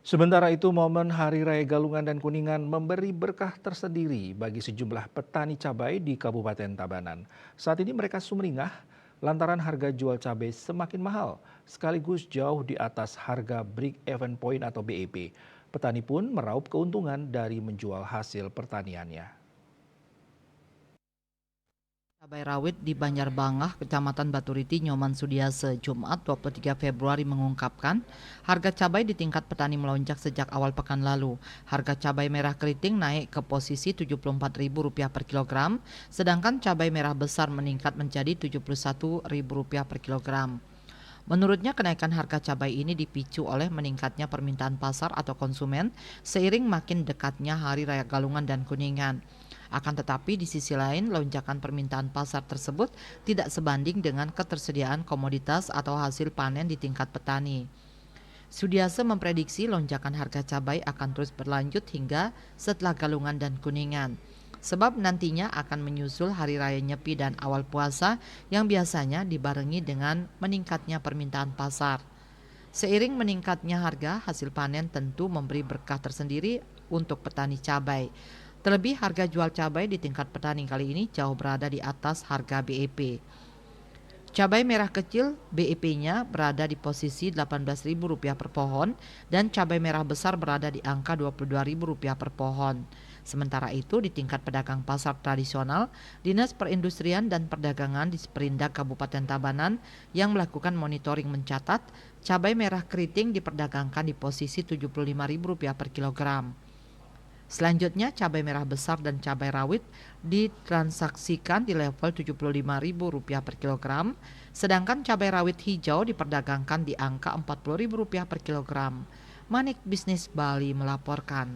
Sementara itu, momen Hari Raya Galungan dan Kuningan memberi berkah tersendiri bagi sejumlah petani cabai di Kabupaten Tabanan. Saat ini mereka sumringah lantaran harga jual cabai semakin mahal, sekaligus jauh di atas harga Break Even Point atau BEP. Petani pun meraup keuntungan dari menjual hasil pertaniannya. Cabai rawit di Banjarbangah, Kecamatan Baturiti, Nyoman Sudiase, Jumat 23 Februari mengungkapkan, harga cabai di tingkat petani melonjak sejak awal pekan lalu. Harga cabai merah keriting naik ke posisi Rp74.000 per kilogram, sedangkan cabai merah besar meningkat menjadi Rp71.000 per kilogram. Menurutnya kenaikan harga cabai ini dipicu oleh meningkatnya permintaan pasar atau konsumen seiring makin dekatnya Hari Raya Galungan dan Kuningan. Akan tetapi di sisi lain lonjakan permintaan pasar tersebut tidak sebanding dengan ketersediaan komoditas atau hasil panen di tingkat petani. Sudiase memprediksi lonjakan harga cabai akan terus berlanjut hingga setelah Galungan dan Kuningan. Sebab nantinya akan menyusul Hari Raya Nyepi dan awal puasa yang biasanya dibarengi dengan meningkatnya permintaan pasar. Seiring meningkatnya harga, hasil panen tentu memberi berkah tersendiri untuk petani cabai. Terlebih harga jual cabai di tingkat petani kali ini jauh berada di atas harga BEP. Cabai merah kecil BEP-nya berada di posisi Rp18.000 per pohon dan cabai merah besar berada di angka Rp22.000 per pohon. Sementara itu di tingkat pedagang pasar tradisional, Dinas Perindustrian dan Perdagangan di Perindak Kabupaten Tabanan yang melakukan monitoring mencatat cabai merah keriting diperdagangkan di posisi Rp75.000 per kilogram. Selanjutnya cabai merah besar dan cabai rawit ditransaksikan di level Rp75.000 per kilogram, sedangkan cabai rawit hijau diperdagangkan di angka Rp40.000 per kilogram. Manik Bisnis Bali melaporkan.